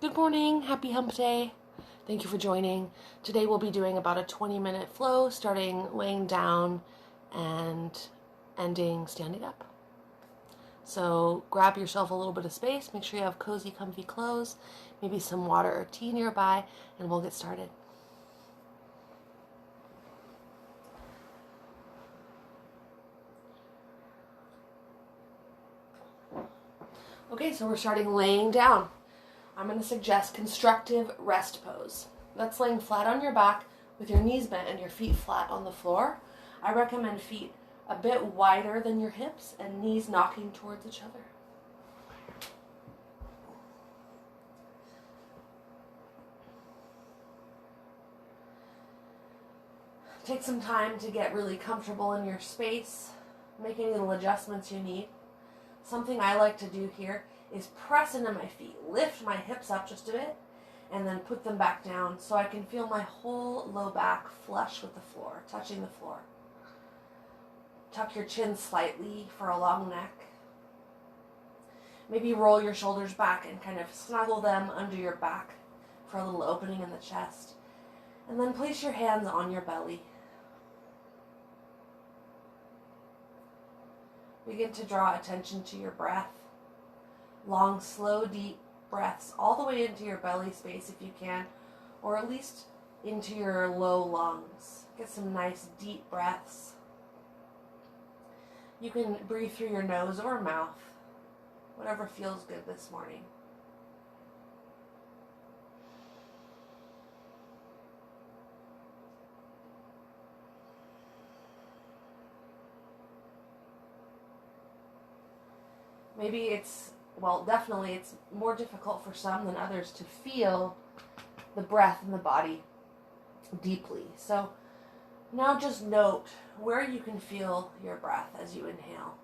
Good morning, happy hump day. Thank you for joining. Today we'll be doing about a 20-minute flow, starting laying down and ending standing up. So grab yourself a little bit of space, make sure you have cozy, comfy clothes, maybe some water or tea nearby, and we'll get started. Okay, so we're starting laying down. I'm going to suggest constructive rest pose. That's laying flat on your back with your knees bent and your feet flat on the floor. I recommend feet a bit wider than your hips and knees knocking towards each other. Take some time to get really comfortable in your space, make any little adjustments you need. Something I like to do here is press into my feet, lift my hips up just a bit, and then put them back down so I can feel my whole low back flush with the floor, touching the floor. Tuck your chin slightly for a long neck. Maybe roll your shoulders back and kind of snuggle them under your back for a little opening in the chest. And then place your hands on your belly. Begin to draw attention to your breath. Long, slow, deep breaths all the way into your belly space if you can, or at least into your low lungs. Get some nice deep breaths. You can breathe through your nose or mouth, whatever feels good this morning. Maybe definitely it's more difficult for some than others to feel the breath in the body deeply. So now just note where you can feel your breath as you inhale.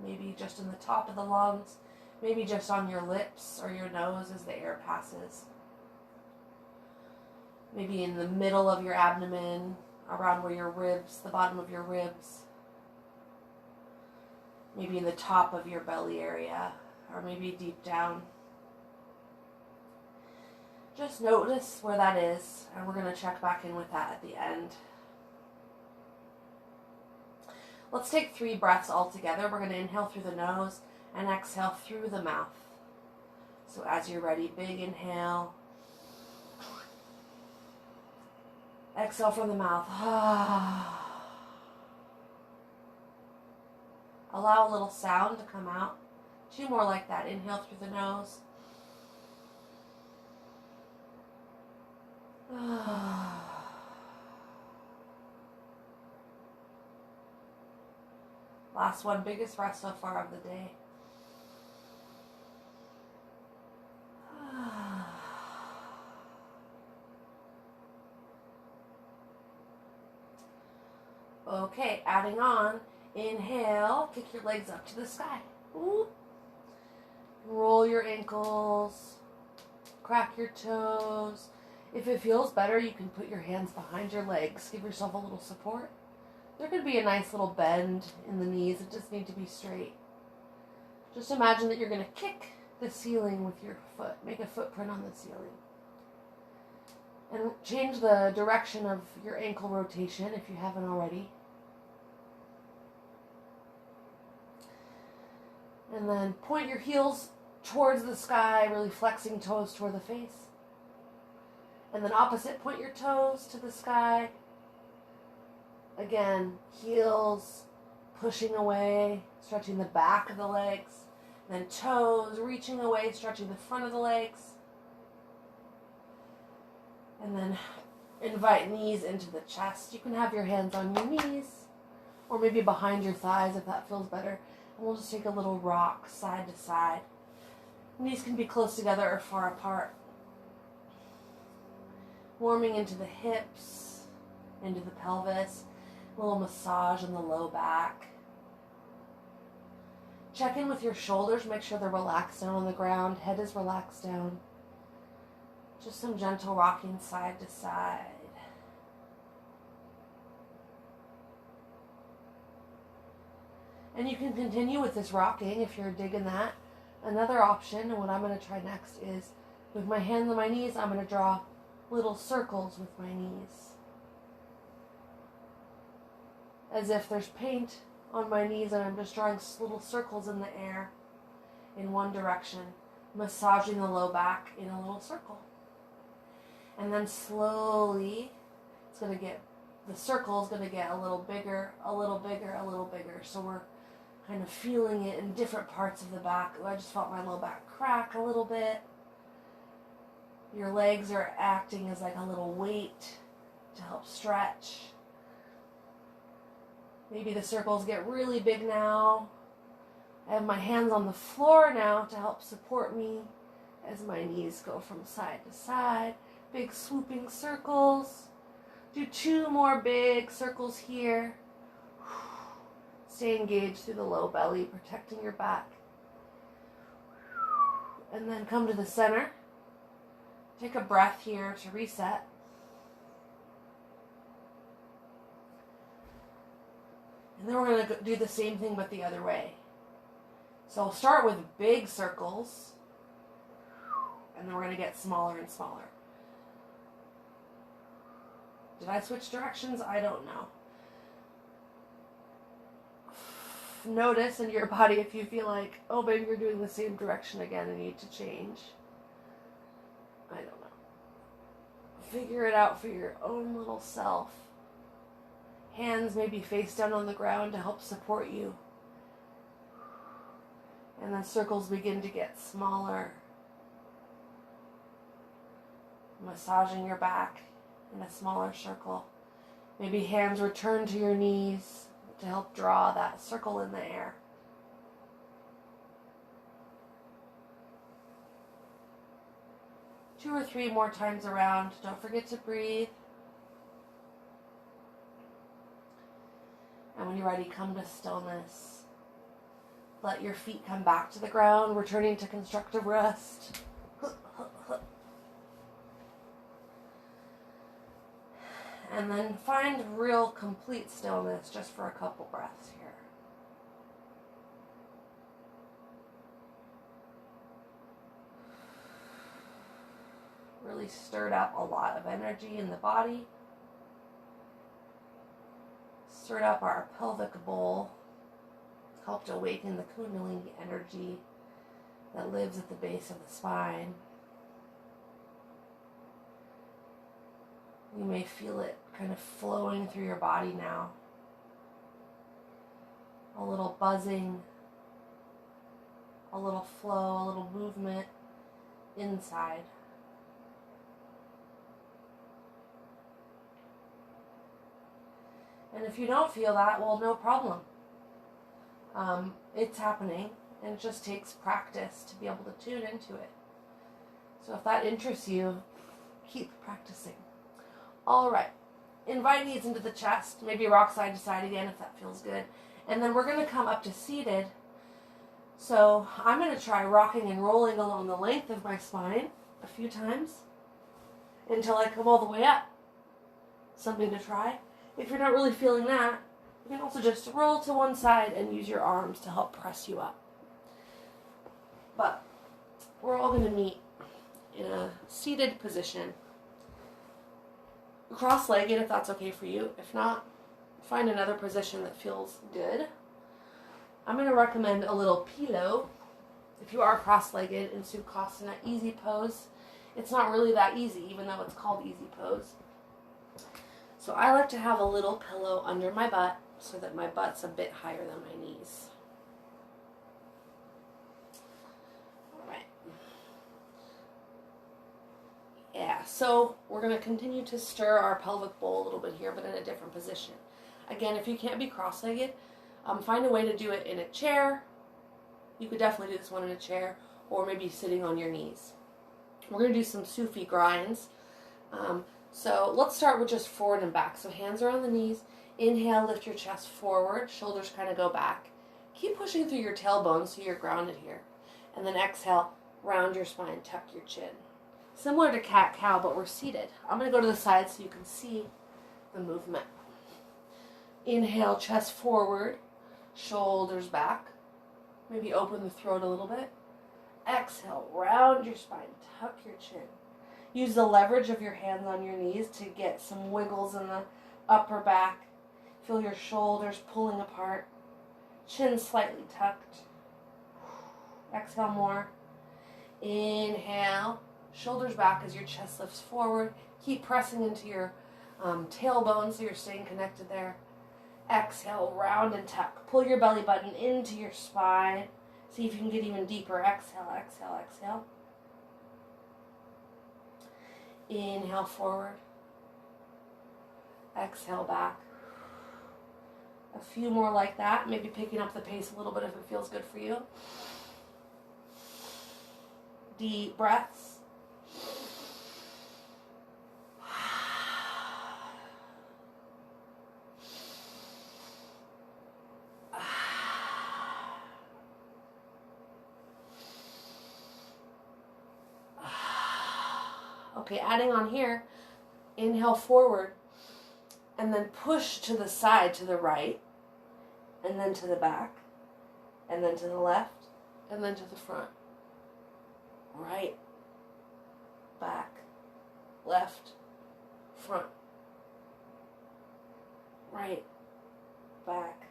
Maybe just in the top of the lungs, maybe just on your lips or your nose as the air passes. Maybe in the middle of your abdomen, around where your ribs, the bottom of your ribs. Maybe in the top of your belly area, or maybe deep down. Just notice where that is, and we're going to check back in with that at the end. Let's take 3 breaths all together. We're going to inhale through the nose and exhale through the mouth. So as you're ready, big inhale. Exhale from the mouth. Allow a little sound to come out. 2 more like that. Inhale through the nose. Last one, biggest rest so far of the day. Okay, adding on. Inhale, kick your legs up to the sky. Ooh. Roll your ankles, crack your toes. If it feels better, you can put your hands behind your legs. Give yourself a little support. There could be a nice little bend in the knees. It just needs to be straight. Just imagine that you're going to kick the ceiling with your foot. Make a footprint on the ceiling. And change the direction of your ankle rotation if you haven't already. And then point your heels towards the sky, really flexing toes toward the face. And then opposite, point your toes to the sky. Again, heels pushing away, stretching the back of the legs. Then toes reaching away, stretching the front of the legs. And then invite knees into the chest. You can have your hands on your knees, or maybe behind your thighs if that feels better. And we'll just take a little rock side to side. Knees can be close together or far apart. Warming into the hips, into the pelvis. A little massage in the low back. Check in with your shoulders. Make sure they're relaxed down on the ground. Head is relaxed down. Just some gentle rocking side to side. And you can continue with this rocking if you're digging that. Another option, and what I'm going to try next, is with my hands on my knees, I'm going to draw little circles with my knees. As if there's paint on my knees and I'm just drawing little circles in the air in one direction, massaging the low back in a little circle. And then slowly, the circle is going to get a little bigger, a little bigger, a little bigger. So we're kind of feeling it in different parts of the back. I just felt my low back crack a little bit. Your legs are acting as like a little weight to help stretch. Maybe the circles get really big now. I have my hands on the floor now to help support me as my knees go from side to side. Big swooping circles. Do 2 more big circles here. Stay engaged through the low belly, protecting your back. And then come to the center. Take a breath here to reset. And then we're going to do the same thing but the other way. So I'll start with big circles. And then we're going to get smaller and smaller. Did I switch directions? I don't know. Notice in your body if you feel like, oh, maybe you're doing the same direction again and need to change. I don't know. Figure it out for your own little self. Hands maybe face down on the ground to help support you. And then circles begin to get smaller. Massaging your back in a smaller circle. Maybe hands return to your knees to help draw that circle in the air. Two or 3 more times around. Don't forget to breathe. And when you're ready, come to stillness. Let your feet come back to the ground, returning to constructive rest. And then find real complete stillness just for a couple breaths here. Really stirred up a lot of energy in the body. Stirred up our pelvic bowl. Helped awaken the Kundalini energy that lives at the base of the spine. You may feel it kind of flowing through your body now. A little buzzing, a little flow, a little movement inside. And if you don't feel that, well, no problem. It's happening, and it just takes practice to be able to tune into it. So if that interests you, keep practicing. All right, invite knees into the chest, maybe rock side to side again if that feels good. And then we're going to come up to seated. So I'm going to try rocking and rolling along the length of my spine a few times until I come all the way up. Something to try. If you're not really feeling that, you can also just roll to one side and use your arms to help press you up. But we're all going to meet in a seated position. Cross-legged if that's okay for you. If not, find another position that feels good. I'm going to recommend a little pillow. If you are cross-legged in Sukhasana, easy pose. It's not really that easy, even though it's called easy pose. So I like to have a little pillow under my butt so that my butt's a bit higher than my knees. All right. Yeah, so we're going to continue to stir our pelvic bowl a little bit here, but in a different position. Again, if you can't be cross-legged, find a way to do it in a chair. You could definitely do this one in a chair, or maybe sitting on your knees. We're going to do some Sufi grinds. So let's start with just forward and back. So hands are on the knees. Inhale, lift your chest forward. Shoulders kind of go back. Keep pushing through your tailbone so you're grounded here. And then exhale, round your spine, tuck your chin. Similar to cat-cow, but we're seated. I'm going to go to the side so you can see the movement. Inhale, chest forward. Shoulders back. Maybe open the throat a little bit. Exhale, round your spine, tuck your chin. Use the leverage of your hands on your knees to get some wiggles in the upper back. Feel your shoulders pulling apart. Chin slightly tucked. Exhale more. Inhale. Shoulders back as your chest lifts forward. Keep pressing into your tailbone so you're staying connected there. Exhale, round and tuck. Pull your belly button into your spine. See if you can get even deeper. Exhale, exhale, exhale. Inhale forward. Exhale back. A few more like that. Maybe picking up the pace a little bit if it feels good for you. Deep breaths. Okay, adding on here, inhale forward, and then push to the side, to the right, and then to the back, and then to the left, and then to the front. Right, back, left, front. Right, back,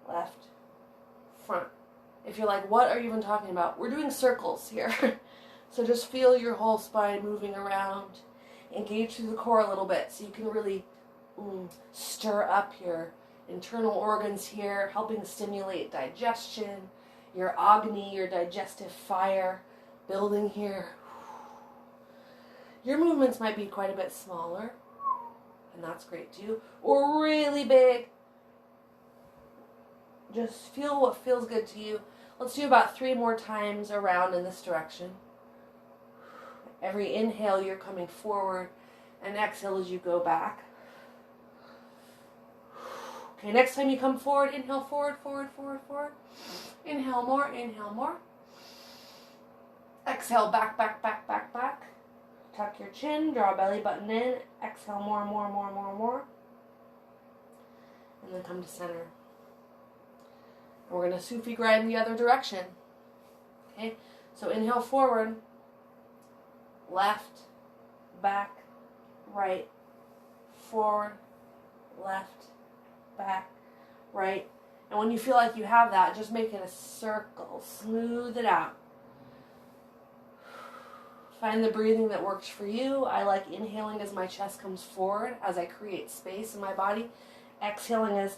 left, front. If you're like, what are you even talking about? We're doing circles here. So just feel your whole spine moving around. Engage through the core a little bit so you can really stir up your internal organs here, helping stimulate digestion, your agni, your digestive fire, building here. Your movements might be quite a bit smaller, and that's great too, or really big. Just feel what feels good to you. Let's do about 3 more times around in this direction. Every inhale, you're coming forward, and exhale as you go back. Okay, next time you come forward, inhale forward, forward, forward, forward. Inhale more, inhale more. Exhale, back, back, back, back, back. Tuck your chin, draw belly button in. Exhale more, more, more, more, more. And then come to center. And we're going to Sufi grind the other direction. Okay, so inhale forward. Left, back, right, forward, left, back, right. And when you feel like you have that, just make it a circle. Smooth it out. Find the breathing that works for you. I like inhaling as my chest comes forward, as I create space in my body. Exhaling as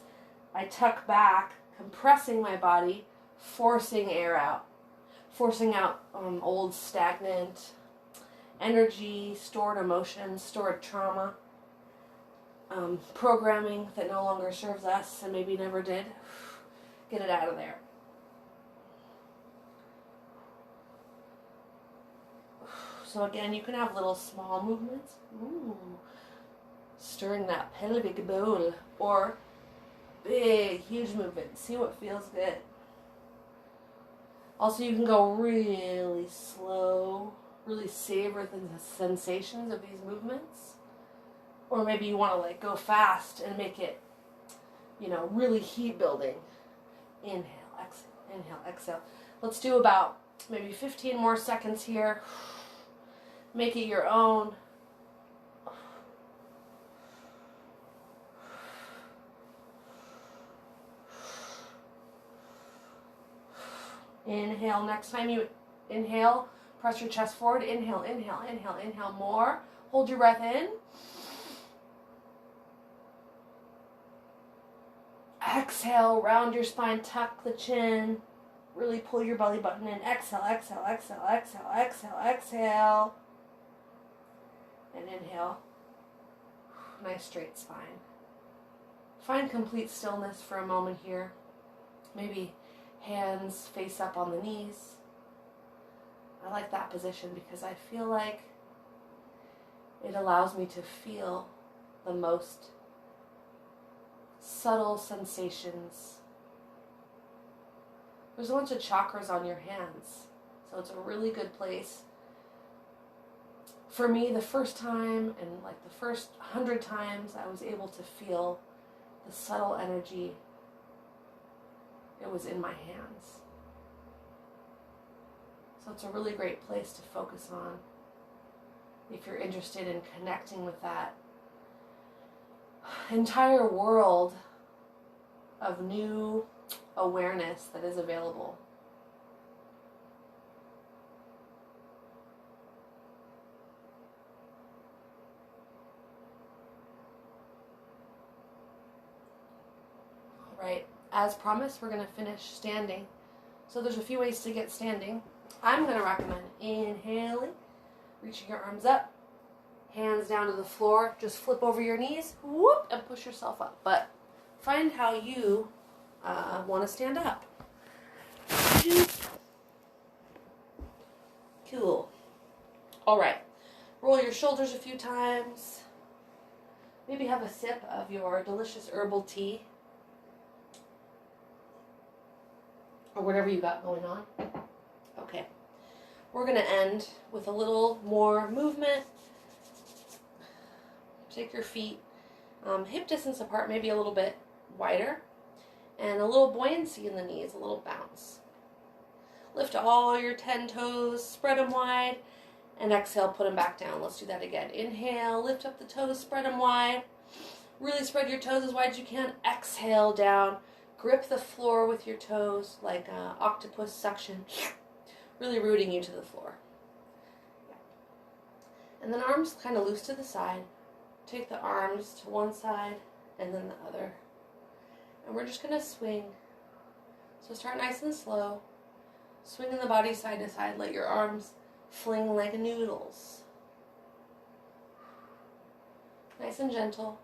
I tuck back, compressing my body, forcing air out. Forcing out old stagnant energy, stored emotions, stored trauma, programming that no longer serves us and maybe never did. Get it out of there. So again, you can have little small movements. Ooh. Stirring that pelvic bowl. Or big, huge movements. See what feels good. Also, you can go really slow. Really savor the sensations of these movements. Or maybe you want to like go fast and make it, really heat building. Inhale, exhale, inhale, exhale. Let's do about maybe 15 more seconds here. Make it your own. Inhale. Next time you inhale, press your chest forward. Inhale, inhale, inhale, inhale more. Hold your breath in. Exhale, round your spine, tuck the chin. Really pull your belly button in. Exhale, exhale, exhale, exhale, exhale, exhale. And inhale. Nice straight spine. Find complete stillness for a moment here. Maybe hands face up on the knees. I like that position because I feel like it allows me to feel the most subtle sensations. There's a bunch of chakras on your hands, so it's a really good place. For me, the first time and like the first 100 times, I was able to feel the subtle energy it was in my hands. So it's a really great place to focus on if you're interested in connecting with that entire world of new awareness that is available. All right, as promised, we're going to finish standing. So there's a few ways to get standing. I'm going to recommend inhaling, reaching your arms up, hands down to the floor, just flip over your knees, whoop, and push yourself up. But find how you want to stand up. Cool. All right. Roll your shoulders a few times. Maybe have a sip of your delicious herbal tea. Or whatever you got going on. Okay. We're going to end with a little more movement. Take your feet hip distance apart, maybe a little bit wider. And a little buoyancy in the knees, a little bounce. Lift all your 10 toes, spread them wide, and exhale, put them back down. Let's do that again. Inhale, lift up the toes, spread them wide. Really spread your toes as wide as you can. Exhale down. Grip the floor with your toes like octopus suction. Really rooting you to the floor. And then arms kind of loose to the side. Take the arms to one side and then the other. And we're just going to swing. So start nice and slow. Swinging the body side to side. Let your arms fling like noodles. Nice and gentle.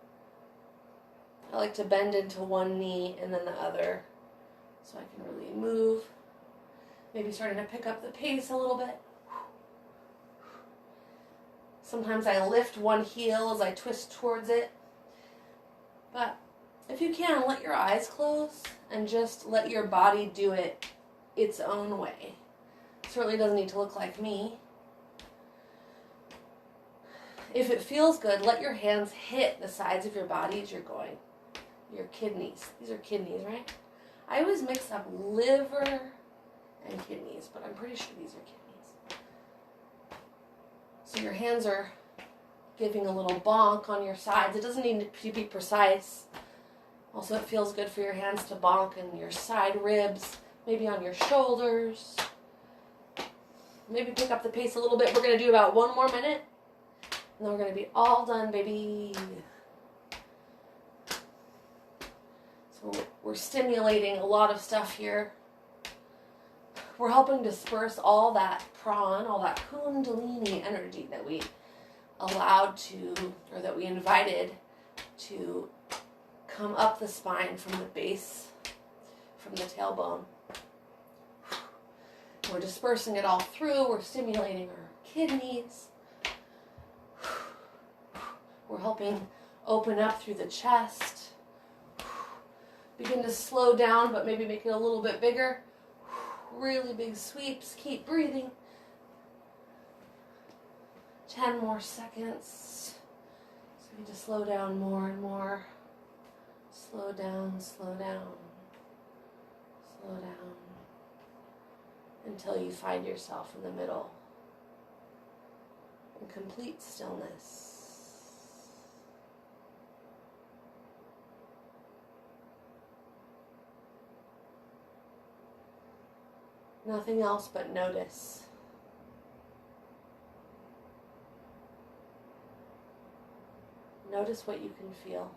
I like to bend into one knee and then the other so I can really move. Maybe starting to pick up the pace a little bit. Sometimes I lift one heel as I twist towards it. But if you can, let your eyes close and just let your body do it its own way. It certainly doesn't need to look like me. If it feels good, let your hands hit the sides of your body as you're going. Your kidneys. These are kidneys, right? I always mix up liver and kidneys, but I'm pretty sure these are kidneys. So your hands are giving a little bonk on your sides. It doesn't need to be precise. Also, it feels good for your hands to bonk in your side ribs, maybe on your shoulders. Maybe pick up the pace a little bit. We're going to do about 1 more minute, and then we're going to be all done, baby. So we're stimulating a lot of stuff here. We're helping disperse all that prana, all that kundalini energy that we allowed to, or that we invited to come up the spine from the base, from the tailbone. We're dispersing it all through. We're stimulating our kidneys. We're helping open up through the chest. Begin to slow down, but maybe make it a little bit bigger. Really big sweeps. Keep breathing. 10 more seconds. So you need to slow down more and more. Slow down, slow down. Slow down. Until you find yourself in the middle. In complete stillness. Nothing else but notice. Notice what you can feel.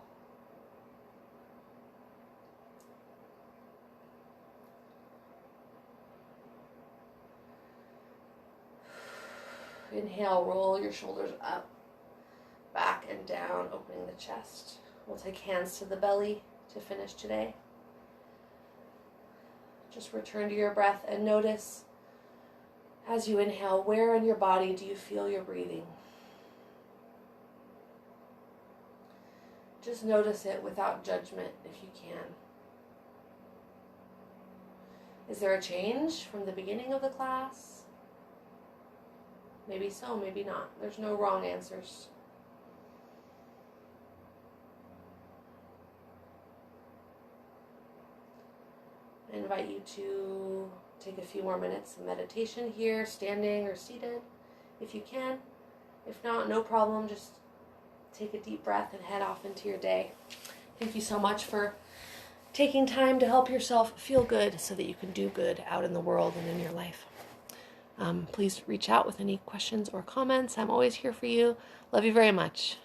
Inhale, roll your shoulders up, back and down, opening the chest. We'll take hands to the belly to finish today. Just return to your breath and notice as you inhale, where in your body do you feel your breathing? Just notice it without judgment if you can. Is there a change from the beginning of the class? Maybe so, maybe not. There's no wrong answers. I invite invite you to take a few more minutes of meditation here, standing or seated, if you can. If not, no problem. Just take a deep breath and head off into your day. Thank you so much for taking time to help yourself feel good so that you can do good out in the world and in your life. Please reach out with any questions or comments. I'm always here for you. Love you very much.